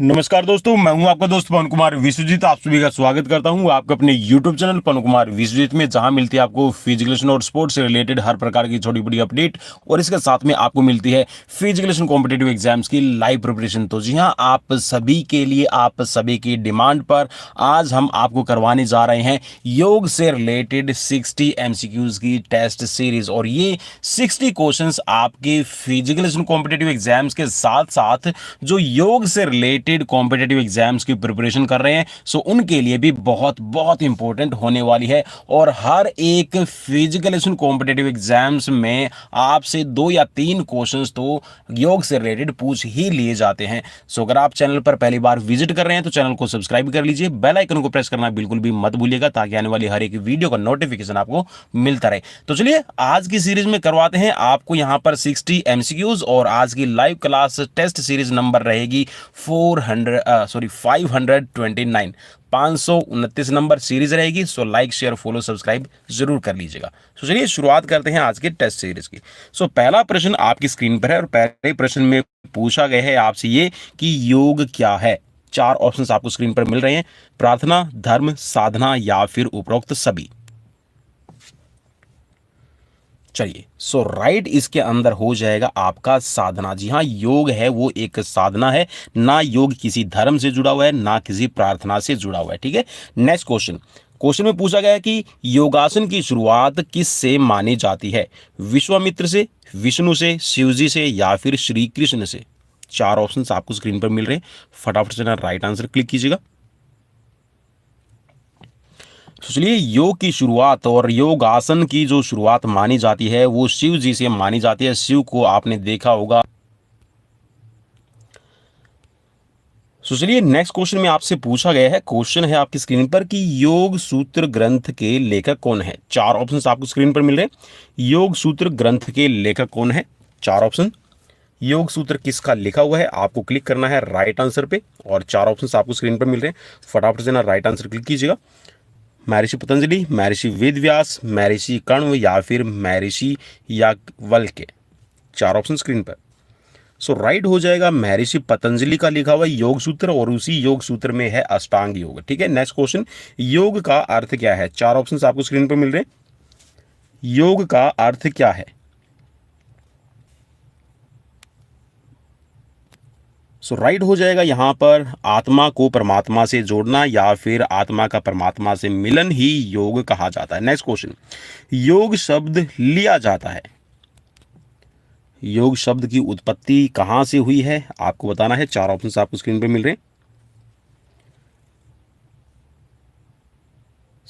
नमस्कार दोस्तों, मैं हूं आपका दोस्त पवन कुमार विश्वजीत। आप सभी का स्वागत करता हूं आपके अपने YouTube चैनल पवन कुमार विश्वजीत में, जहां मिलती है आपको फिजिकलेशन और स्पोर्ट्स से रिलेटेड हर प्रकार की छोटी बड़ी अपडेट, और इसके साथ में आपको मिलती है फिजिकलेशन कॉम्पिटेटिव एग्जाम्स की लाइव प्रिपरेशन। तो जी हां, आप सभी के लिए, आप सभी की डिमांड पर आज हम आपको करवाने जा रहे हैं योग से रिलेटेड 60 MCQs की टेस्ट सीरीज। और ये 60 क्वेश्चंस आपके फिजिकलेशन कॉम्पिटेटिव एग्जाम्स के साथ साथ जो योग से रिलेटेड कॉम्पिटेटिव एग्जाम्स की प्रिपरेशन कर रहे हैं, सो उनके लिए भी बहुत बहुत इंपॉर्टेंट होने वाली है। और हर एक फिजिकलेशन कॉम्पिटेटिव एग्जाम्स में आपसे 2 या 3 क्वेश्चंस तो योग से रिलेटेड पूछ ही लिए जाते हैं। सो अगर आप चैनल पर पहली बार विजिट कर रहे हैं तो चैनल को सब्सक्राइब कर लीजिए, बेल आइकन को प्रेस करना बिल्कुल भी मत भूलिएगा, ताकि आने वाली हर एक वीडियो का नोटिफिकेशन आपको मिलता रहे। तो चलिए आज की सीरीज में करवाते हैं आपको यहां पर 60 MCQs, और आज की live class test series number रहेगी 529 529 नंबर सीरीज रहेगी। So like share follow subscribe जरूर कर लीजिएगा। तो चलिए शुरुआत करते हैं आज के टेस्ट सीरीज की। सो पहला प्रश्न आपकी स्क्रीन पर है, और पहले प्रश्न में पूछा गया है आपसे ये कि योग क्या है। 4 ऑप्शंस आपको स्क्रीन पर मिल रहे हैं: प्रार्थना, धर्म, साधना या फिर उपरोक्त सभी। चलिए, सो राइट इसके अंदर हो जाएगा आपका साधना। जी हाँ, योग है वो एक साधना है, ना योग किसी धर्म से जुड़ा हुआ है, ना किसी प्रार्थना से जुड़ा हुआ है। ठीक है, नेक्स्ट क्वेश्चन में पूछा गया है कि योगासन की शुरुआत किस से मानी जाती है? विश्वामित्र से, विष्णु से, शिव जी से या फिर श्री कृष्ण से। 4 ऑप्शंस आपको स्क्रीन पर मिल रहे हैं, फटाफट से ना राइट आंसर क्लिक कीजिएगा। तो चलिए, योग की शुरुआत और योग आसन की जो शुरुआत मानी जाती है वो शिव जी से मानी जाती है। शिव को आपने देखा होगा। तो चलिए, नेक्स्ट क्वेश्चन में आपसे पूछा गया है, क्वेश्चन है आपकी स्क्रीन पर कि योग सूत्र ग्रंथ के लेखक कौन है? 4 ऑप्शंस आपको स्क्रीन पर मिल रहे हैं। योग सूत्र ग्रंथ के लेखक कौन है? 4 ऑप्शन। योग सूत्र किसका लिखा हुआ है? आपको क्लिक करना है राइट आंसर पे, और 4 ऑप्शंस आपको स्क्रीन पर मिल रहे हैं, फटाफट से ना राइट आंसर क्लिक कीजिएगा। महर्षि पतंजलि, महर्षि वेदव्यास, महर्षि कण्व या फिर महर्षि याज्ञवल्क्य। 4 ऑप्शन स्क्रीन पर। सो राइट हो जाएगा महर्षि पतंजलि का लिखा हुआ योग सूत्र, और उसी योग सूत्र में है अष्टांग योग। ठीक है, नेक्स्ट क्वेश्चन, योग का अर्थ क्या है? 4 ऑप्शन आपको स्क्रीन पर मिल रहे हैं। योग का अर्थ क्या है? सो राइट हो जाएगा यहां पर आत्मा को परमात्मा से जोड़ना, या फिर आत्मा का परमात्मा से मिलन ही योग कहा जाता है। नेक्स्ट क्वेश्चन, योग शब्द लिया जाता है, योग शब्द की उत्पत्ति कहां से हुई है? आपको बताना है। 4 ऑप्शन आपको स्क्रीन पे मिल रहे हैं।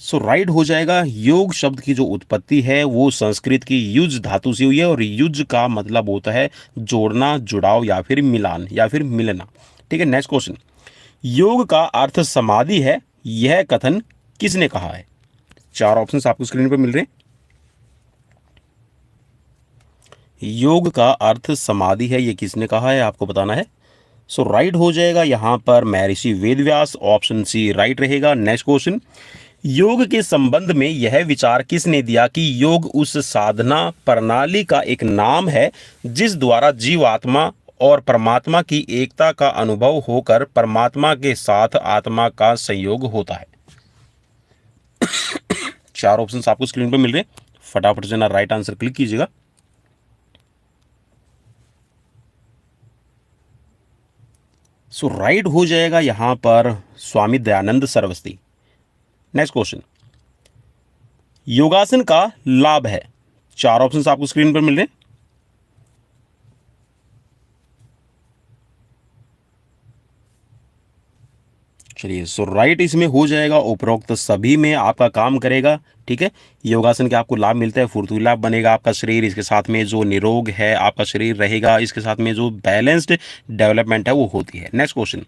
सो राइट हो जाएगा, योग शब्द की जो उत्पत्ति है वो संस्कृत की युज धातु से हुई है, और युज का मतलब होता है जोड़ना, जुड़ाव या फिर मिलान या फिर मिलना। ठीक है, नेक्स्ट क्वेश्चन, योग का अर्थ समाधि है, यह कथन किसने कहा है? 4 ऑप्शंस आपको स्क्रीन पर मिल रहे हैं। योग का अर्थ समाधि है, ये किसने कहा है? आपको बताना है। सो राइट हो जाएगा यहां पर महर्षि वेदव्यास, ऑप्शन सी राइट रहेगा। नेक्स्ट क्वेश्चन, योग के संबंध में यह विचार किसने दिया कि योग उस साधना प्रणाली का एक नाम है जिस द्वारा जीवात्मा और परमात्मा की एकता का अनुभव होकर परमात्मा के साथ आत्मा का संयोग होता है। 4 ऑप्शंस आपको स्क्रीन पर मिल रहे हैं, फटाफट से ना राइट आंसर क्लिक कीजिएगा। सो राइट हो जाएगा यहां पर स्वामी दयानंद सरस्वती। नेक्स्ट क्वेश्चन, योगासन का लाभ है। 4 ऑप्शंस आपको स्क्रीन पर मिल रहे हैं। चलिए, सो राइट इसमें हो जाएगा उपरोक्त सभी में आपका काम करेगा। ठीक है, योगासन के आपको लाभ मिलता है, फुर्तीला बनेगा आपका शरीर, इसके साथ में जो निरोग है आपका शरीर रहेगा, इसके साथ में जो बैलेंस्ड डेवलपमेंट है वो होती है। नेक्स्ट क्वेश्चन,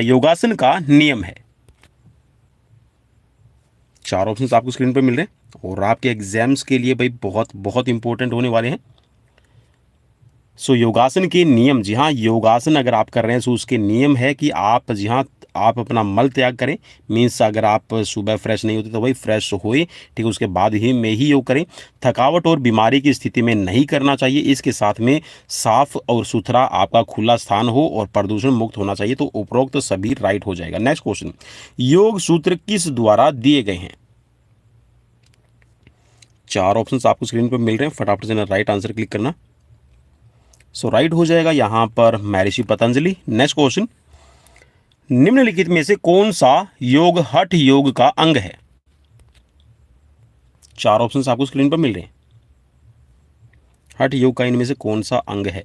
योगासन का नियम है। 4 ऑप्शंस आपको स्क्रीन पर मिल रहे हैं, और आपके एग्जाम्स के लिए भाई बहुत बहुत इंपॉर्टेंट होने वाले हैं। सो योगासन के नियम, जी हाँ, योगासन अगर आप कर रहे हैं तो उसके नियम है कि आप जी हाँ आप अपना मल त्याग करें। मीन्स अगर आप सुबह फ्रेश नहीं होते तो भाई फ्रेश होए, ठीक है, उसके बाद ही में ही योग करें। थकावट और बीमारी की स्थिति में नहीं करना चाहिए। इसके साथ में साफ और सुथरा आपका खुला स्थान हो और प्रदूषण मुक्त होना चाहिए। तो उपरोक्त सभी राइट हो जाएगा। नेक्स्ट क्वेश्चन, योग सूत्र किस द्वारा दिए गए हैं? चार ऑप्शंस आपको स्क्रीन पर मिल रहे हैं, फटाफट से राइट आंसर क्लिक करना। सो राइट हो जाएगा यहां पर महर्षि पतंजलि। नेक्स्ट क्वेश्चन, निम्नलिखित में से कौन सा योग हठ योग का अंग है? चार ऑप्शंस आपको स्क्रीन पर मिल रहे हैं। हठ योग का इनमें से कौन सा अंग है?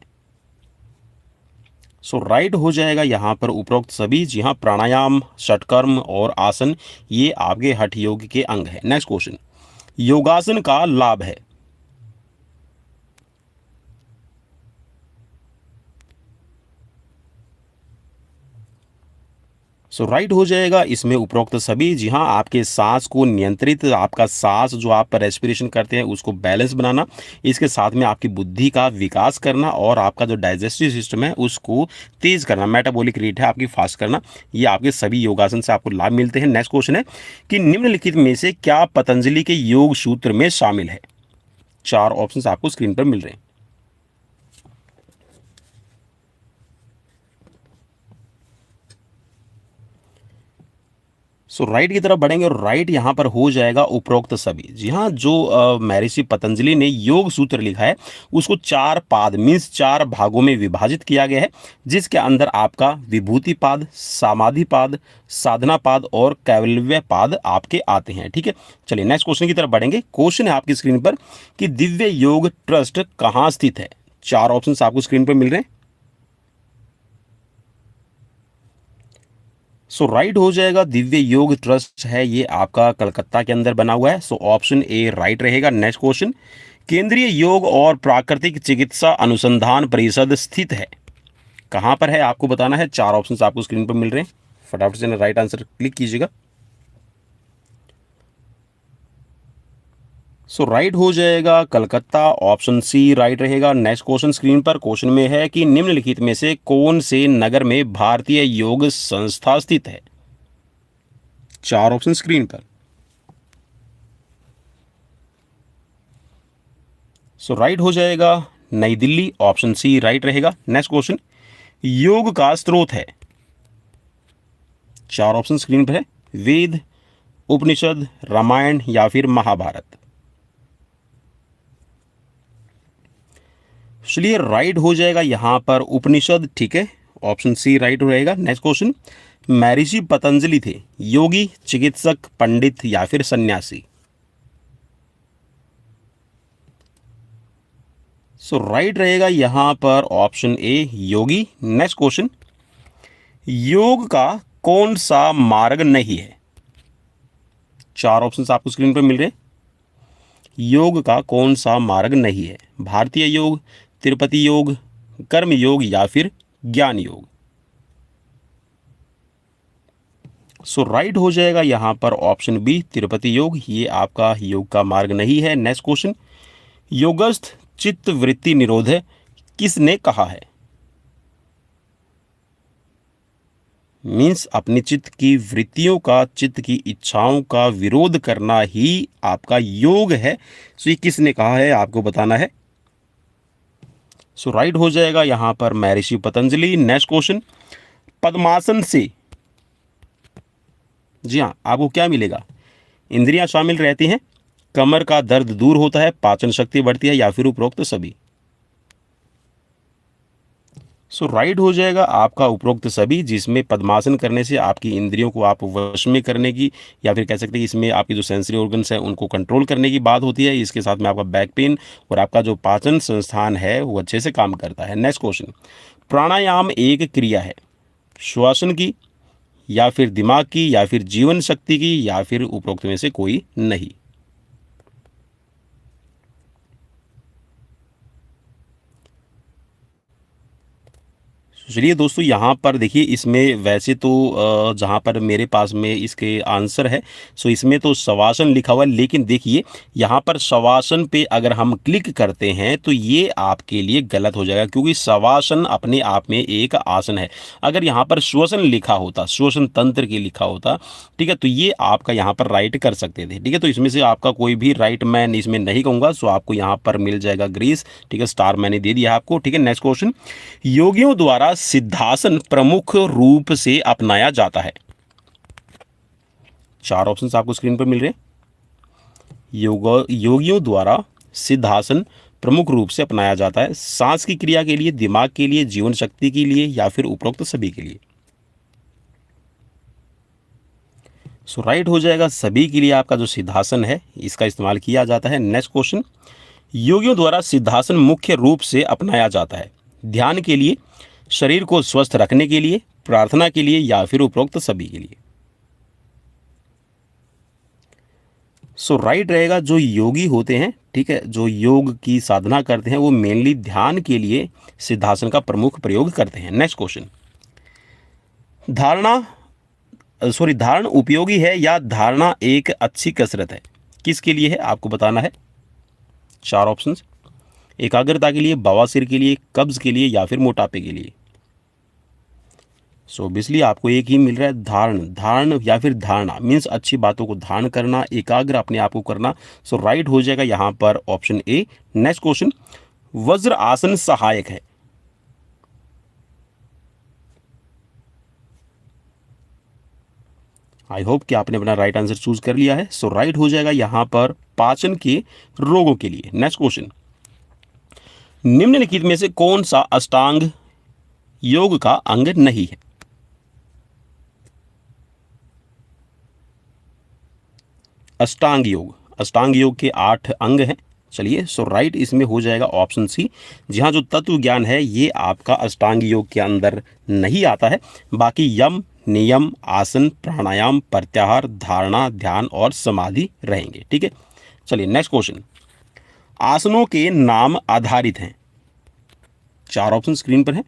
सो राइट हो जाएगा यहां पर उपरोक्त सभी। जी हाँ, प्राणायाम, षटकर्म और आसन ये आपके हठ योग के अंग है। नेक्स्ट क्वेश्चन, योगासन का लाभ है? सो राइट हो जाएगा इसमें उपरोक्त सभी। जी हाँ, आपके सांस को नियंत्रित, आपका सांस जो आप रेस्पिरेशन करते हैं उसको बैलेंस बनाना, इसके साथ में आपकी बुद्धि का विकास करना और आपका जो डाइजेस्टिव सिस्टम है उसको तेज करना, मेटाबॉलिक रेट है आपकी फास्ट करना, ये आपके सभी योगासन से आपको लाभ मिलते हैं। नेक्स्ट क्वेश्चन है कि निम्नलिखित में से क्या पतंजलि के योग सूत्र में शामिल है? चार ऑप्शंस आपको स्क्रीन पर मिल रहे हैं। सो राइट की तरफ बढ़ेंगे और राइट यहाँ पर हो जाएगा उपरोक्त सभी। जी हाँ, जो महर्षि पतंजलि ने योग सूत्र लिखा है उसको चार पाद मीन्स चार भागों में विभाजित किया गया है, जिसके अंदर आपका विभूति पाद, समाधि पाद, साधना पाद और कैवल्य पाद आपके आते हैं। ठीक है, चलिए नेक्स्ट क्वेश्चन की तरफ बढ़ेंगे। क्वेश्चन है आपकी स्क्रीन पर कि दिव्य योग ट्रस्ट कहाँ स्थित है? चार ऑप्शन आपको स्क्रीन पर मिल रहे हैं। सो राइट हो जाएगा, दिव्य योग ट्रस्ट है ये आपका कलकत्ता के अंदर बना हुआ है। सो ऑप्शन ए राइट रहेगा। नेक्स्ट क्वेश्चन, केंद्रीय योग और प्राकृतिक चिकित्सा अनुसंधान परिषद स्थित है कहां पर है? आपको बताना है। चार ऑप्शंस आपको स्क्रीन पर मिल रहे हैं, फटाफट से राइट आंसर क्लिक कीजिएगा। सो राइट हो जाएगा कलकत्ता, ऑप्शन सी राइट रहेगा। नेक्स्ट क्वेश्चन स्क्रीन पर, क्वेश्चन में है कि निम्नलिखित में से कौन से नगर में भारतीय योग संस्था स्थित है? चार ऑप्शन स्क्रीन पर। सो राइट हो जाएगा नई दिल्ली, ऑप्शन सी राइट रहेगा। नेक्स्ट क्वेश्चन, योग का स्रोत है? चार ऑप्शन स्क्रीन पर है, वेद, उपनिषद, रामायण या फिर महाभारत। चलिए राइट हो जाएगा यहां पर उपनिषद। ठीक है, ऑप्शन सी राइट रहेगा। नेक्स्ट क्वेश्चन, महर्षि पतंजलि थे योगी, चिकित्सक, पंडित या फिर सन्यासी? सो राइट रहेगा यहां पर option A Yogi. Next question, योग का कौन सा मार्ग नहीं है? चार ऑप्शंस आपको स्क्रीन पर मिल रहे हैं। योग का कौन सा मार्ग नहीं है? भारतीय योग, तिरुपति योग, कर्म योग या फिर ज्ञान योग? सो राइट हो जाएगा यहां पर ऑप्शन बी तिरुपति योग, ये आपका योग का मार्ग नहीं है। नेक्स्ट क्वेश्चन, योगस्थ चित्त वृत्ति निरोध किसने कहा है? मीन्स अपनी चित्त की वृत्तियों का, चित्त की इच्छाओं का विरोध करना ही आपका योग है। सो ये किसने कहा है आपको बताना है। सो राइट हो जाएगा यहां पर महर्षि पतंजलि। नेक्स्ट क्वेश्चन, पद्मासन से जी हाँ आपको क्या मिलेगा? इंद्रियां शामिल रहती हैं, कमर का दर्द दूर होता है, पाचन शक्ति बढ़ती है या फिर उपरोक्त सभी? सो राइट हो जाएगा आपका उपरोक्त सभी, जिसमें पद्मासन करने से आपकी इंद्रियों को आप वश में करने की या फिर कह सकते हैं इसमें आपकी जो सेंसरी ऑर्गन्स हैं उनको कंट्रोल करने की बात होती है। इसके साथ में आपका बैक पेन और आपका जो पाचन संस्थान है वो अच्छे से काम करता है। नेक्स्ट क्वेश्चन, प्राणायाम एक क्रिया है श्वसन की या फिर दिमाग की या फिर जीवन शक्ति की या फिर उपरोक्त में से कोई नहीं? चलिए दोस्तों, यहाँ पर देखिए, इसमें वैसे तो जहाँ पर मेरे पास में इसके आंसर है, सो इसमें तो शवासन लिखा हुआ है, लेकिन देखिए यहाँ पर शवासन पे अगर हम क्लिक करते हैं तो ये आपके लिए गलत हो जाएगा, क्योंकि शवासन अपने आप में एक आसन है। अगर यहाँ पर श्वसन लिखा होता, श्वसन तंत्र के लिखा होता, ठीक है, तो ये आपका यहाँ पर राइट कर सकते थे। ठीक है, तो इसमें से आपका कोई भी राइट मैं इसमें नहीं कहूँगा, सो आपको यहाँ पर मिल जाएगा ग्रीस। ठीक है, स्टार मैंने दे दिया आपको। ठीक है, नेक्स्ट क्वेश्चन, योगियों द्वारा सिद्धासन प्रमुख रूप से अपनाया जाता है। चार ऑप्शंस आपको स्क्रीन पर मिल रहे हैं। योगियों द्वारा सिद्धासन प्रमुख रूप से अपनाया जाता है, सांस की क्रिया के लिए, दिमाग के लिए, जीवन शक्ति के लिए, या फिर उपरोक्त सभी के लिए। सो राइट हो जाएगा सभी के लिए। आपका जो सिद्धासन है इसका इस्तेमाल किया जाता है। नेक्स्ट क्वेश्चन, योगियों द्वारा सिद्धासन मुख्य रूप से अपनाया जाता है ध्यान के लिए, शरीर को स्वस्थ रखने के लिए, प्रार्थना के लिए, या फिर उपरोक्त सभी के लिए। सो राइट रहेगा, जो योगी होते हैं, ठीक है, जो योग की साधना करते हैं, वो मेनली ध्यान के लिए सिद्धासन का प्रमुख प्रयोग करते हैं। नेक्स्ट क्वेश्चन, धारणा धारण उपयोगी है या धारणा एक अच्छी कसरत है? किसके लिए है आपको बताना है। चार ऑप्शंस, एकाग्रता के लिए, बवासीर के लिए, कब्ज के लिए, या फिर मोटापे के लिए। सो ऑब्वियसली आपको एक ही मिल रहा है, धारण। धारण या फिर धारणा मीन्स अच्छी बातों को धारण करना, एकाग्र अपने आप को करना। सो राइट हो जाएगा यहाँ पर ऑप्शन ए। नेक्स्ट क्वेश्चन, वज्र आसन सहायक है? आई होप कि आपने अपना राइट आंसर चूज कर लिया है। सो राइट हो जाएगा यहाँ पर पाचन के रोगों के लिए। नेक्स्ट क्वेश्चन, निम्नलिखित में से कौन सा अष्टांग योग का अंग नहीं है? अष्टांग योग, अष्टांग योग के 8 अंग हैं। चलिए, सो राइट इसमें हो जाएगा ऑप्शन सी। जी हाँ, जो तत्व ज्ञान है ये आपका अष्टांग योग के अंदर नहीं आता है। बाकी यम, नियम, आसन, प्राणायाम, प्रत्याहार, धारणा, ध्यान और समाधि रहेंगे। ठीक है, चलिए नेक्स्ट क्वेश्चन, आसनों के नाम आधारित हैं? चार ऑप्शन स्क्रीन पर है।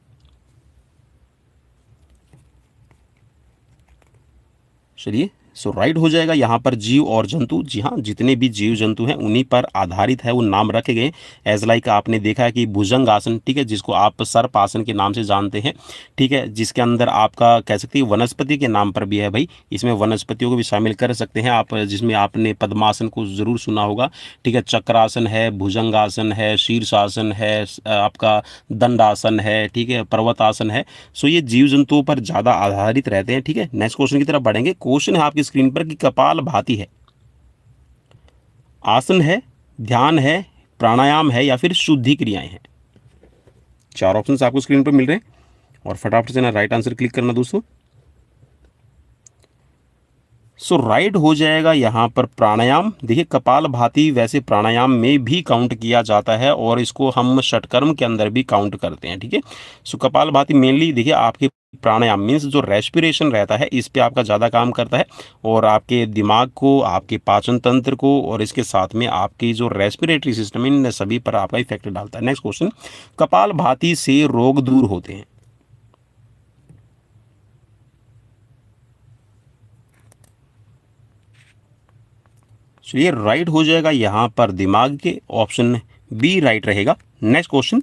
चलिए, सो राइट हो जाएगा यहाँ पर जीव और जंतु। जी हाँ, जितने भी जीव जंतु हैं उन्हीं पर आधारित है वो नाम रखे गए। एज लाइक आपने देखा है कि भुजंग आसन, ठीक है, जिसको आप सर्प आसन के नाम से जानते हैं, ठीक है, जिसके अंदर आपका कह सकते हैं वनस्पति के नाम पर भी है भाई, इसमें वनस्पतियों को भी शामिल कर सकते हैं आप, जिसमें आपने पद्मासन को जरूर सुना होगा। ठीक है, चक्रासन है, भुजंगासन है, शीर्षासन है, आपका दंडासन है, ठीक है, पर्वतासन है। सो ये जीव जंतुओं पर ज़्यादा आधारित रहते हैं। ठीक है, नेक्स्ट क्वेश्चन की तरफ बढ़ेंगे। क्वेश्चन है आपकी स्क्रीन पर कि कपाल भाती है, आसन है, ध्यान है, प्राणायाम है, या फिर शुद्धि क्रियाएं हैं? चार ऑप्शंस आपको स्क्रीन पर मिल रहे हैं और फटाफट से ना राइट आंसर क्लिक करना दोस्तों। सो राइट हो जाएगा यहाँ पर प्राणायाम। देखिए, कपाल भाती वैसे प्राणायाम में भी काउंट किया जाता है और इसको हम षटकर्म के अंदर भी काउंट करते हैं। ठीक है, सो कपाल भाती मेनली देखिए आपके प्राणायाम मीन्स जो रेस्पिरेशन रहता है इस पे आपका ज़्यादा काम करता है और आपके दिमाग को, आपके पाचन तंत्र को और इसके साथ में आपकी जो रेस्पिरेटरी सिस्टम, इन सभी पर आपका इफेक्ट डालता है। नेक्स्ट क्वेश्चन, कपाल भाती से रोग दूर होते हैं? चलिए, राइट हो जाएगा यहाँ पर दिमाग के, ऑप्शन बी राइट रहेगा। नेक्स्ट क्वेश्चन,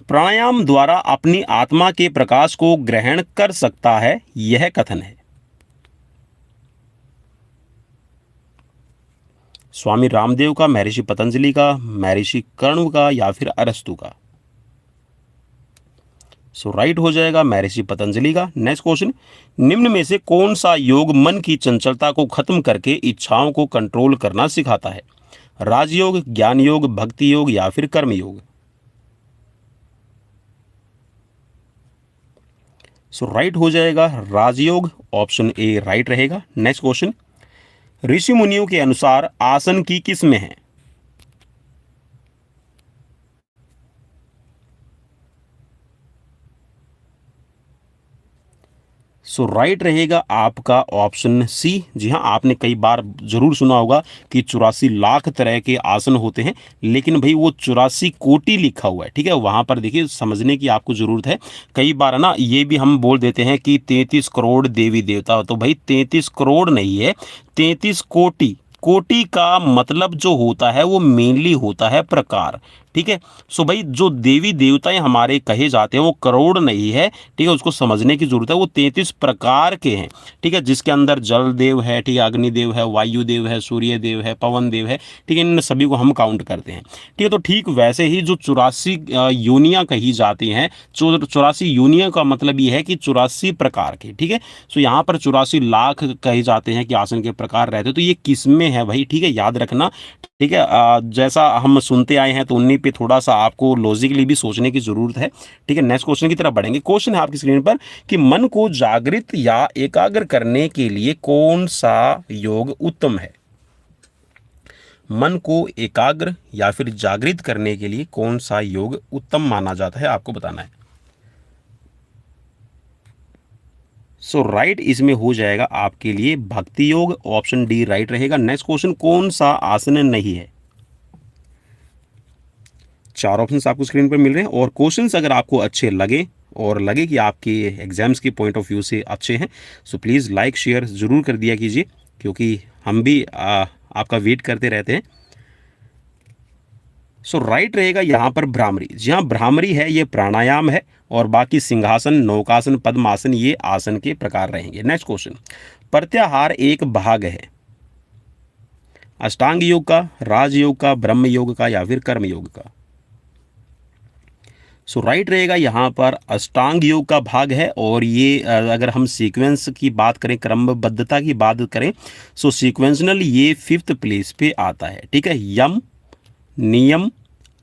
प्राणायाम द्वारा अपनी आत्मा के प्रकाश को ग्रहण कर सकता है, यह कथन है? स्वामी रामदेव का, महर्षि पतंजलि का, महर्षि कर्ण का, या फिर अरस्तु का? सो राइट हो जाएगा महर्षि पतंजलि का। नेक्स्ट क्वेश्चन, निम्न में से कौन सा योग मन की चंचलता को खत्म करके इच्छाओं को कंट्रोल करना सिखाता है? राजयोग, ज्ञान योग, भक्ति योग, या फिर कर्म योग? सो राइट हो जाएगा राजयोग, ऑप्शन ए राइट रहेगा। नेक्स्ट क्वेश्चन, ऋषि मुनियों के अनुसार आसन की किस्में हैं? सो राइट रहेगा आपका ऑप्शन सी। जी हाँ, आपने कई बार जरूर सुना होगा कि 84 लाख तरह के आसन होते हैं, लेकिन भाई वो 84 कोटि लिखा हुआ है। ठीक है, वहां पर देखिए समझने की आपको जरूरत है। कई बार ना ये भी हम बोल देते हैं कि 33 करोड़ देवी देवता, तो भाई 33 करोड़ नहीं है, 33 कोटि। कोटि का मतलब जो होता है वो मेनली होता है प्रकार। ठीक है, सो भाई जो देवी देवताएं हमारे कहे जाते हैं वो करोड़ नहीं है। ठीक है, उसको समझने की जरूरत है। वो 33 प्रकार के हैं। ठीक है, जिसके अंदर जल देव है, ठीक है, अग्नि देव है, वायु देव है, सूर्य देव है, पवन देव है। ठीक है, इन सभी को हम काउंट करते हैं। ठीक है, तो ठीक वैसे ही जो 84 योनियां कही जाती हैं, 84 योनियां का मतलब ये है कि 84 प्रकार के। ठीक है, सो यहाँ पर 84 लाख कहे जाते हैं कि आसन के प्रकार रहते हैं। तो ये किस में है भाई? ठीक है, याद रखना। ठीक है, जैसा हम सुनते आए हैं तो उन्हीं पे थोड़ा सा आपको लॉजिकली भी सोचने की जरूरत है। ठीक है, नेक्स्ट क्वेश्चन की तरफ बढ़ेंगे। क्वेश्चन है आपकी स्क्रीन पर कि मन को जागृत या एकाग्र करने के लिए कौन सा योग उत्तम है? मन को एकाग्र या फिर जागृत करने के लिए कौन सा योग उत्तम माना जाता है, आपको बताना है। सो राइट इसमें हो जाएगा आपके लिए भक्ति योग, ऑप्शन डी राइट रहेगा। नेक्स्ट क्वेश्चन, कौन सा आसन नहीं है? 4 ऑप्शंस आपको स्क्रीन पर मिल रहे हैं। और क्वेश्चंस अगर आपको अच्छे लगे और लगे कि आपके एग्जाम्स के पॉइंट ऑफ व्यू से अच्छे हैं, सो प्लीज़ लाइक शेयर ज़रूर कर दिया कीजिए, क्योंकि हम भी आपका वेट करते रहते हैं। सो राइट रहेगा यहाँ पर भ्रामरी। जी हाँ, भ्रामरी है, ये प्राणायाम है। और बाकी सिंहासन, नौकासन, पद्मासन ये आसन के प्रकार रहेंगे। नेक्स्ट क्वेश्चन, प्रत्याहार एक भाग है अष्टांग योग का, राजयोग का, ब्रह्म योग का या फिर कर्म योग का? सो राइट रहेगा यहाँ पर अष्टांग योग का भाग है। और ये अगर हम सीक्वेंस की बात करें, क्रमबद्धता की बात करें, सो सीक्वेंशनल ये 5th प्लेस पे आता है। ठीक है, यम, नियम,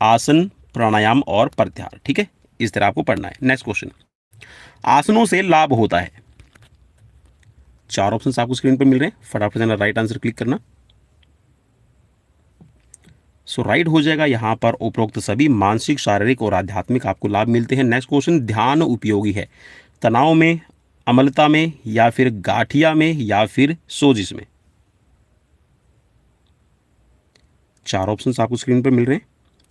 आसन, प्राणायाम और प्रत्याहार। ठीक है, इस तरह आपको पढ़ना है। नेक्स्ट क्वेश्चन, आसनों से लाभ होता है। 4 ऑप्शंस आपको स्क्रीन पर मिल रहे हैं, फटाफट से राइट आंसर क्लिक करना। सो राइट हो जाएगा यहाँ पर उपरोक्त सभी मानसिक, शारीरिक और आध्यात्मिक आपको लाभ मिलते हैं। नेक्स्ट क्वेश्चन, ध्यान उपयोगी है तनाव में, अम्लता में या फिर गाठिया में या फिर सोजिश में? 4 ऑप्शंस आपको स्क्रीन पर मिल रहे हैं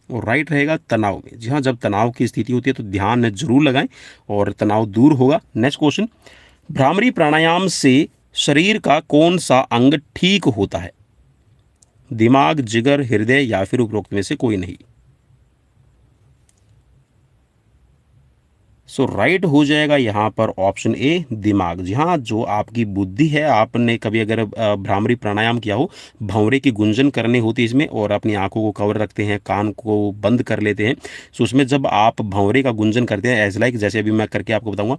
और राइट रहेगा तनाव में। जी हाँ, जब तनाव की स्थिति होती है तो ध्यान जरूर लगाएं और तनाव दूर होगा। नेक्स्ट क्वेश्चन, भ्रामरी प्राणायाम से शरीर का कौन सा अंग ठीक होता है? दिमाग, जिगर, हृदय या फिर उपरोक्त में से कोई नहीं? सो राइट हो जाएगा यहाँ पर ऑप्शन ए, दिमाग। जी हाँ, जो आपकी बुद्धि है, आपने कभी अगर भ्रामरी प्राणायाम किया हो, भंवरे की गुंजन करनी होती है इसमें, और अपनी आंखों को कवर रखते हैं, कान को बंद कर लेते हैं। सो उसमें जब आप भंवरे का गुंजन करते हैं, एज लाइक जैसे अभी मैं करके आपको बताऊंगा,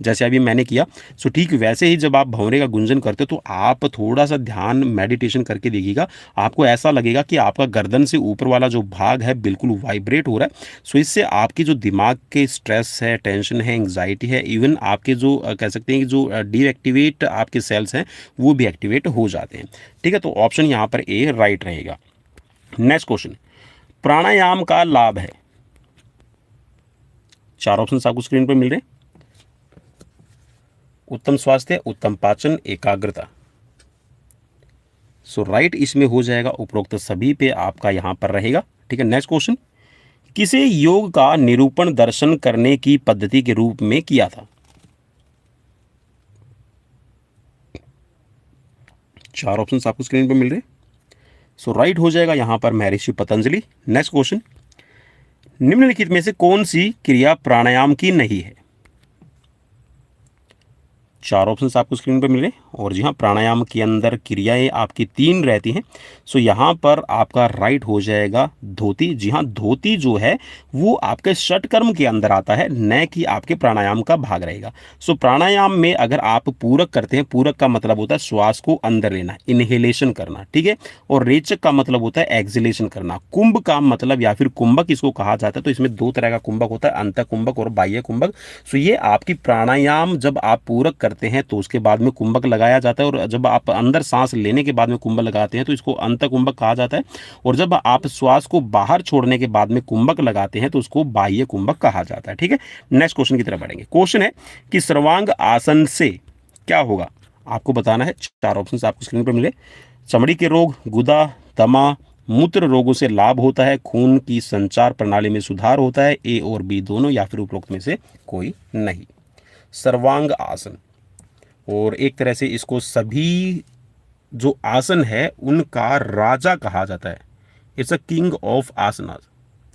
जैसे अभी मैंने किया, सो ठीक वैसे ही जब आप भंवरे का गुंजन करते हो तो आप थोड़ा सा ध्यान मेडिटेशन करके देखिएगा, आपको ऐसा लगेगा कि आपका गर्दन से ऊपर वाला जो भाग है बिल्कुल वाइब्रेट हो रहा है। सो इससे आपकी जो दिमाग के स्ट्रेस है, टेंशन है, एंग्जाइटी है, इवन आपके जो कह सकते हैं कि जो डीएक्टिवेट आपके सेल्स हैं वो भी एक्टिवेट हो जाते हैं। ठीक है, तो ऑप्शन यहाँ पर ए राइट रहेगा। नेक्स्ट क्वेश्चन, प्राणायाम का लाभ है। 4 ऑप्शन आपको स्क्रीन पर मिल रहे हैं, उत्तम स्वास्थ्य, उत्तम पाचन, एकाग्रता। सो राइट इसमें हो जाएगा उपरोक्त सभी पे आपका यहां पर रहेगा। ठीक है, नेक्स्ट क्वेश्चन, किसे योग का निरूपण दर्शन करने की पद्धति के रूप में किया था? 4 ऑप्शन आपको स्क्रीन पर मिल रहे हैं। सो राइट हो जाएगा यहां पर महर्षि पतंजलि। नेक्स्ट क्वेश्चन, निम्नलिखित में से कौन सी क्रिया प्राणायाम की नहीं है? 4 ऑप्शंस आपको स्क्रीन पर मिले। और जी हाँ, प्राणायाम के अंदर क्रियाएं आपकी 3 रहती हैं। सो यहाँ पर आपका राइट हो जाएगा धोती। जी हाँ, धोती जो है वो आपके षटकर्म के अंदर आता है, न कि आपके प्राणायाम का भाग रहेगा। सो प्राणायाम में अगर आप पूरक करते हैं, पूरक का मतलब होता है श्वास को अंदर लेना, इनहेलेशन करना, ठीक है, और रेचक का मतलब होता है एक्सहेलेशन करना। कुंभ का मतलब या फिर कुंभक इसको कहा जाता है। तो इसमें 2 तरह का कुंभक होता है, अंतः कुंभक और बाह्य कुंभक। सो ये आपकी प्राणायाम जब आप पूरक करते करते हैं तो उसके बाद में कुंभक लगाया जाता है, और जब आप अंदर सांस लेने के बाद में कुंभक लगाते हैं तो इसको अंतकुंभक कहा जाता है, और जब आप श्वास को बाहर छोड़ने के बाद में कुंभक लगाते हैं तो उसको बाह्य कुंभक कहा जाता है। ठीक है, नेक्स्ट क्वेश्चन की तरफ बढ़ेंगे। क्वेश्चन है कि सर्वांग आसन से क्या होगा, आपको बताना है। 4 ऑप्शन आपको स्क्रीन पर मिले। चमड़ी के रोग, गुदा, दमा, मूत्र रोगों से लाभ होता है, खून की संचार प्रणाली में सुधार होता है, ए और बी दोनों, या फिर उपरोक्त में से कोई नहीं। सर्वांग आसन, और एक तरह से इसको सभी जो आसन है उनका राजा कहा जाता है। इट्स अ किंग ऑफ आसनास,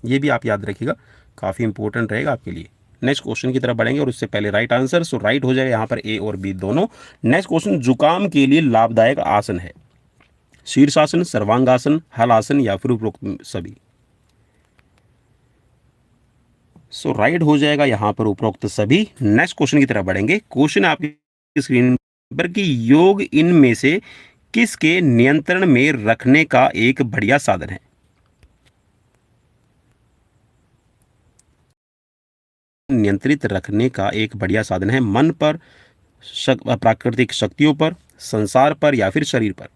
ये भी आप याद रखिएगा, काफ़ी इंपॉर्टेंट रहेगा आपके लिए। नेक्स्ट क्वेश्चन की तरफ बढ़ेंगे, और उससे पहले राइट आंसर, सो राइट हो जाएगा यहाँ पर ए और बी दोनों। नेक्स्ट क्वेश्चन, जुकाम के लिए लाभदायक आसन है, शीर्षासन, सर्वांगासन, हलासन, या फिर उपरोक्त सभी। सो राइट हो जाएगा यहाँ पर उपरोक्त सभी। नेक्स्ट क्वेश्चन की तरफ बढ़ेंगे। क्वेश्चन आपकी स्क्रीन पर कि योग इनमें से किसके नियंत्रण में रखने का एक बढ़िया साधन है। नियंत्रित रखने का एक बढ़िया साधन है, मन पर, प्राकृतिक शक्तियों पर, संसार पर, या फिर शरीर पर।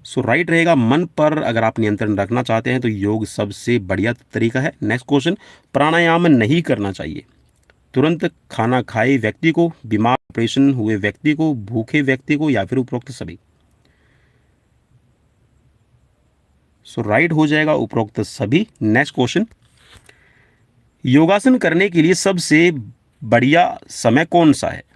सो राइट रहेगा मन पर। अगर आप नियंत्रण रखना चाहते हैं तो योग सबसे बढ़िया तरीका है। नेक्स्ट क्वेश्चन, प्राणायाम नहीं करना चाहिए, तुरंत खाना खाए व्यक्ति को, बीमार ऑपरेशन हुए व्यक्ति को, भूखे व्यक्ति को, या फिर उपरोक्त सभी। सो राइट हो जाएगा उपरोक्त सभी। नेक्स्ट क्वेश्चन, योगासन करने के लिए सबसे बढ़िया समय कौन सा है।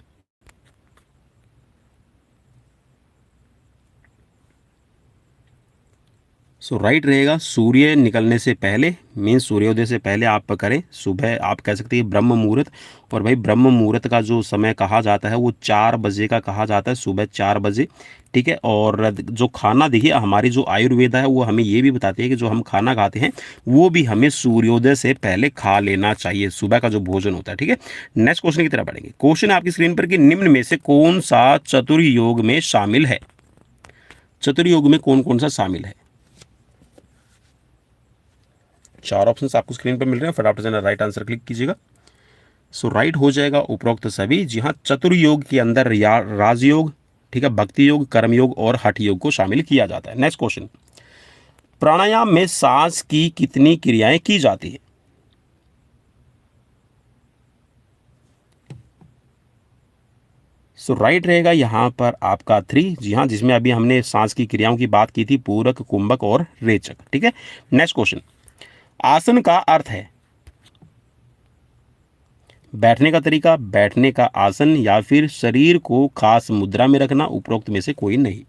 सो राइट रहेगा सूर्य निकलने से पहले, मीन सूर्योदय से पहले आप करें। सुबह आप कह सकते हैं ब्रह्म मुहूर्त, और भाई ब्रह्म मुहूर्त का जो समय कहा जाता है वो 4 बजे का कहा जाता है, सुबह 4 बजे। ठीक है, और जो खाना देखिए, हमारी जो आयुर्वेद है वो हमें ये भी बताती है कि जो हम खाना खाते हैं वो भी हमें सूर्योदय से पहले खा लेना चाहिए, सुबह का जो भोजन होता है। ठीक है, नेक्स्ट क्वेश्चन की तरफ बढ़ेंगे। क्वेश्चन है आपकी स्क्रीन पर कि निम्न में से कौन सा चतुर्योग में शामिल है। चतुर्योग में कौन कौन सा शामिल है। 4 ऑप्शंस आपको स्क्रीन पर मिल रहे हैं, फटाफट से राइट आंसर क्लिक कीजिएगा। सो राइट हो जाएगा उपरोक्त सभी। जी हाँ, चतुर्योग के अंदर राजयोग, ठीक है, भक्ति योग, कर्मयोग और हठ योग को शामिल किया जाता है। नेक्स्ट क्वेश्चन, प्राणायाम में सांस की कितनी क्रियाएं की जाती है। सो राइट रहेगा यहाँ पर आपका 3। जी हाँ, जिसमें अभी हमने सांस की क्रियाओं की बात की थी, पूरक, कुंभक और रेचक। ठीक है, नेक्स्ट क्वेश्चन, आसन का अर्थ है बैठने का तरीका, बैठने का आसन, या फिर शरीर को खास मुद्रा में रखना, उपरोक्त में से कोई नहीं।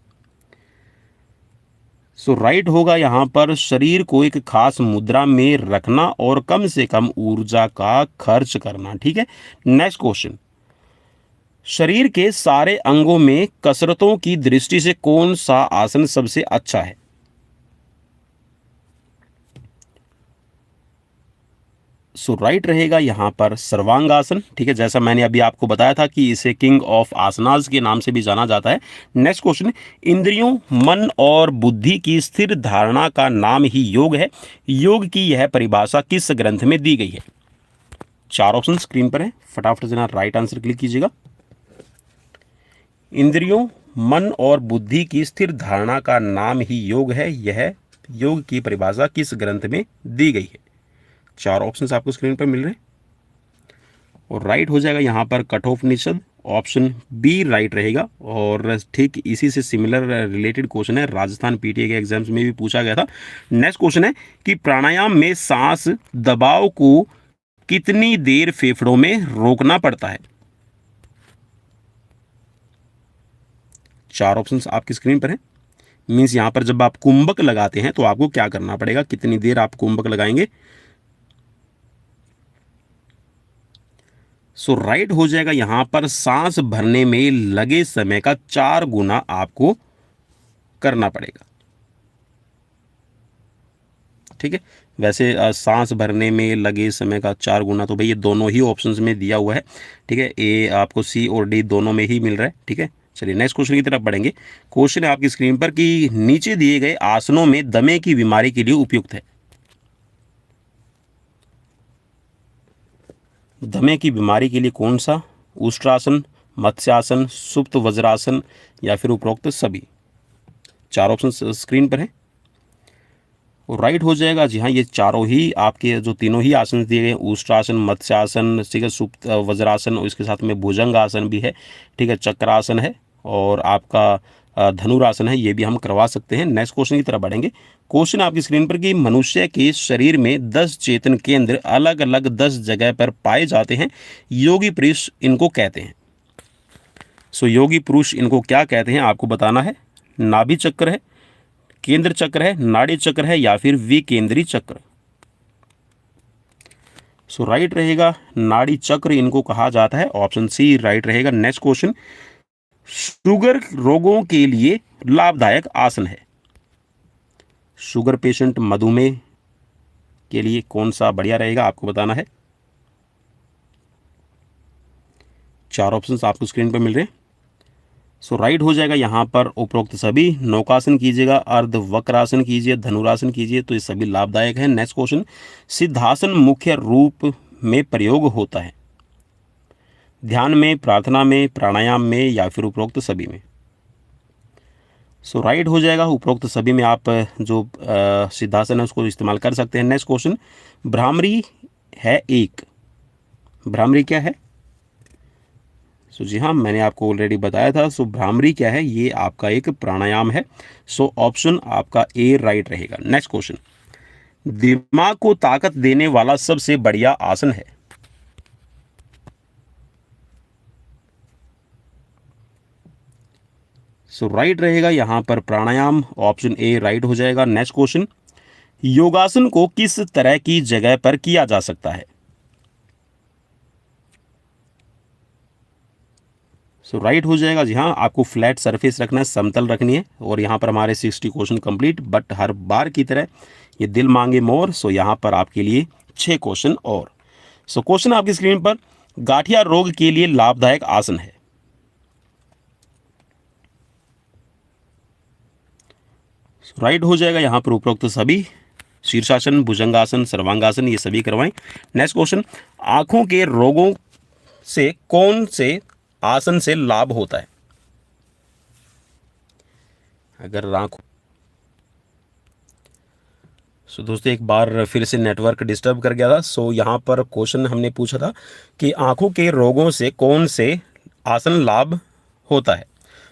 सो राइट होगा यहाँ पर शरीर को एक खास मुद्रा में रखना और कम से कम ऊर्जा का खर्च करना। ठीक है, नेक्स्ट क्वेश्चन, शरीर के सारे अंगों में कसरतों की दृष्टि से कौन सा आसन सबसे अच्छा है। सो राइट रहेगा यहाँ पर सर्वांगासन। ठीक है, जैसा मैंने अभी आपको बताया था कि इसे किंग ऑफ आसनास के नाम से भी जाना जाता है। नेक्स्ट क्वेश्चन, इंद्रियों, मन और बुद्धि की स्थिर धारणा का नाम ही योग है, योग की यह परिभाषा किस ग्रंथ में दी गई है। 4 ऑप्शन स्क्रीन पर है, फटाफट से राइट आंसर क्लिक कीजिएगा। इंद्रियों, मन और बुद्धि की स्थिर धारणा का नाम ही योग है, यह योग की परिभाषा किस ग्रंथ में दी गई है। 4 ऑप्शंस आपको स्क्रीन पर मिल रहे हैं, और राइट हो जाएगा यहाँ पर कठोपनिषद, ऑप्शन बी राइट रहेगा। और ठीक इसी से सिमिलर रिलेटेड क्वेश्चन है, राजस्थान पीटीए के एग्जाम्स में भी पूछा गया था। नेक्स्ट क्वेश्चन है कि प्राणायाम में सांस दबाव को कितनी देर फेफड़ों में रोकना पड़ता है। 4 ऑप्शंस आपकी स्क्रीन पर है। मीन्स यहाँ पर जब आप कुंभक लगाते हैं तो आपको क्या करना पड़ेगा, कितनी देर आप कुंभक लगाएंगे। सो राइट हो जाएगा यहाँ पर सांस भरने में लगे समय का 4 गुना आपको करना पड़ेगा। ठीक है, वैसे सांस भरने में लगे समय का 4 गुना तो भाई ये दोनों ही ऑप्शंस में दिया हुआ है। ठीक है, ए आपको सी और डी दोनों में ही मिल रहा है। ठीक है, चलिए नेक्स्ट क्वेश्चन की तरफ बढ़ेंगे। क्वेश्चन है आपकी स्क्रीन पर कि नीचे दिए गए आसनों में दमे की बीमारी के लिए उपयुक्त है। दमे की बीमारी के लिए कौन सा उष्ट्रासन, मत्स्यासन, सुप्त वज्रासन या फिर उपरोक्त सभी। 4 ऑप्शन स्क्रीन पर हैं। और राइट हो जाएगा जी हाँ, ये चारों ही आपके जो तीनों ही आसन दिए गए, उष्ट्रासन, मत्स्यासन, ठीक है, सुप्त वज्रासन और इसके साथ में भुजंग आसन भी है, ठीक है, चक्रासन है और आपका धनुरासन है, ये भी हम करवा सकते हैं। नेक्स्ट क्वेश्चन की तरफ बढ़ेंगे। क्वेश्चन आपकी स्क्रीन पर कि मनुष्य के शरीर में 10 चेतन केंद्र अलग अलग 10 जगह पर पाए जाते हैं, योगी पुरुष इनको कहते हैं। सो योगी पुरुष इनको क्या कहते हैं आपको बताना है। नाभि चक्र है, केंद्र चक्र है, नाड़ी चक्र है या फिर विकेंद्री चक्र। सो राइट रहेगा नाड़ी चक्र इनको कहा जाता है, ऑप्शन सी राइट रहेगा। नेक्स्ट क्वेश्चन, शुगर रोगों के लिए लाभदायक आसन है। शुगर पेशेंट, मधुमेह के लिए कौन सा बढ़िया रहेगा आपको बताना है। 4 ऑप्शंस आपको स्क्रीन पर मिल रहे हैं। सो राइट हो जाएगा यहाँ पर उपरोक्त सभी। नौकासन कीजिएगा, अर्ध वक्रासन कीजिए, धनुरासन कीजिए, तो ये सभी लाभदायक है। नेक्स्ट क्वेश्चन, सिद्धासन मुख्य रूप में प्रयोग होता है, ध्यान में, प्रार्थना में, प्राणायाम में या फिर उपरोक्त सभी में। सो राइट हो जाएगा उपरोक्त सभी में आप जो सिद्धासन है उसको इस्तेमाल कर सकते हैं। नेक्स्ट क्वेश्चन, भ्रामरी है एक, भ्रामरी क्या है। सो जी हाँ, मैंने आपको ऑलरेडी बताया था। सो भ्रामरी क्या है, ये आपका एक प्राणायाम है। सो ऑप्शन आपका ए राइट रहेगा। नेक्स्ट क्वेश्चन, दिमाग को ताकत देने वाला सबसे बढ़िया आसन है। सो राइट रहेगा यहां पर प्राणायाम, ऑप्शन ए राइट हो जाएगा। नेक्स्ट क्वेश्चन, योगासन को किस तरह की जगह पर किया जा सकता है। सो राइट हो जाएगा जी हाँ, आपको फ्लैट सरफेस रखना है, समतल रखनी है। और यहाँ पर हमारे 60 क्वेश्चन कंप्लीट, बट हर बार की तरह ये दिल मांगे मोर। सो यहाँ पर आपके लिए 6 क्वेश्चन और। सो क्वेश्चन आपकी स्क्रीन पर, गाठिया रोग के लिए लाभदायक आसन है। राइट हो जाएगा यहाँ पर उपरोक्त सभी। शीर्षासन, भुजंगासन, सर्वांगासन, ये सभी करवाएं। नेक्स्ट क्वेश्चन, आंखों के रोगों से कौन से आसन से लाभ होता है। अगर आंखों, सो दोस्तों एक बार फिर से नेटवर्क डिस्टर्ब कर गया था। सो यहाँ पर क्वेश्चन हमने पूछा था कि आंखों के रोगों से कौन से आसन लाभ होता है।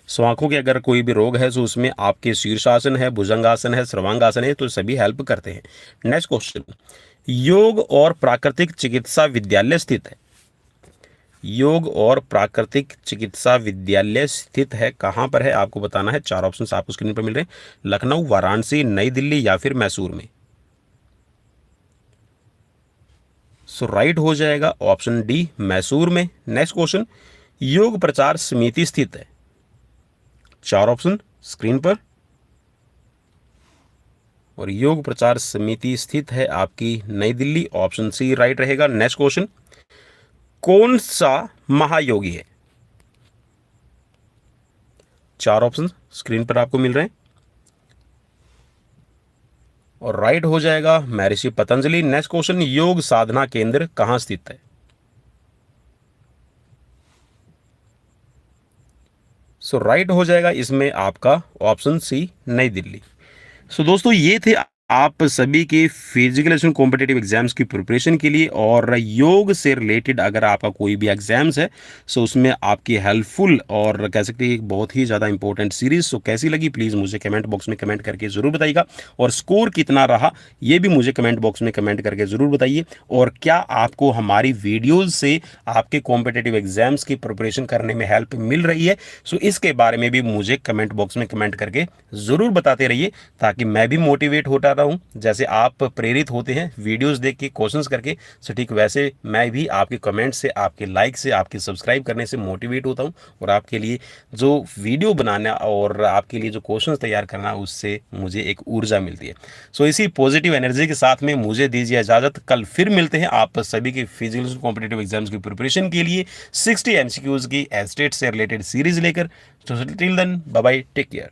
सो आंखों के अगर कोई भी रोग है तो उसमें आपके शीर्षासन है, भुजंगासन है, सर्वांगासन है, तो सभी हेल्प करते हैं। नेक्स्ट क्वेश्चन, योग और प्राकृतिक चिकित्सा विद्यालय स्थित है। योग और प्राकृतिक चिकित्सा विद्यालय स्थित है, कहाँ पर है आपको बताना है। 4 ऑप्शंस आपको स्क्रीन पर मिल रहे हैं, लखनऊ, वाराणसी, नई दिल्ली या फिर मैसूर में। सो राइट हो जाएगा ऑप्शन डी, मैसूर में। नेक्स्ट क्वेश्चन, योग प्रचार समिति स्थित है। 4 ऑप्शन स्क्रीन पर, और योग प्रचार समिति स्थित है आपकी नई दिल्ली, ऑप्शन सी राइट रहेगा। नेक्स्ट क्वेश्चन, कौन सा महायोगी है। 4 ऑप्शन स्क्रीन पर आपको मिल रहे हैं और राइट हो जाएगा महर्षि पतंजलि। नेक्स्ट क्वेश्चन, योग साधना केंद्र कहां स्थित है। सो राइट हो जाएगा इसमें आपका ऑप्शन सी, नई दिल्ली। सो दोस्तों ये थे आप सभी के फिजिकल एजुकेशन कॉम्पिटिटिव एग्जाम्स की प्रिपरेशन के लिए। और योग से रिलेटेड अगर आपका कोई भी एग्जाम्स है सो उसमें आपकी हेल्पफुल और कह सकते हैं बहुत ही ज़्यादा इंपॉर्टेंट सीरीज। सो कैसी लगी प्लीज़ मुझे कमेंट बॉक्स में कमेंट करके ज़रूर बताइएगा। और स्कोर कितना रहा ये भी मुझे कमेंट बॉक्स में कमेंट करके ज़रूर बताइए। और क्या आपको हमारी वीडियोज़ से आपके कॉम्पिटिटिव एग्जाम्स की प्रिपरेशन करने में हेल्प मिल रही है, सो इसके बारे में भी मुझे कमेंट बॉक्स में कमेंट करके ज़रूर बताते रहिए, ताकि मैं भी मोटिवेट होता रहूं। जैसे आप प्रेरित होते हैं वीडियोस देख के, क्वेश्चंस करके, सो ठीक वैसे मैं भी आपके कमेंट से, आपके लाइक से, आपके सब्सक्राइब करने से मोटिवेट होता हूं। और आपके लिए जो वीडियो बनाना और आपके लिए जो क्वेश्चंस तैयार करना, उससे मुझे एक ऊर्जा मिलती है। सो इसी पॉजिटिव एनर्जी के साथ में मुझे दीजिए इजाज़त। कल फिर मिलते हैं आप सभी के फिजिकल कॉम्पिटिटिव एग्जाम्स की प्रिपरेशन के लिए 60 MCQs की एस्टेट से रिलेटेड सीरीज लेकर। Till then bye bye, take care.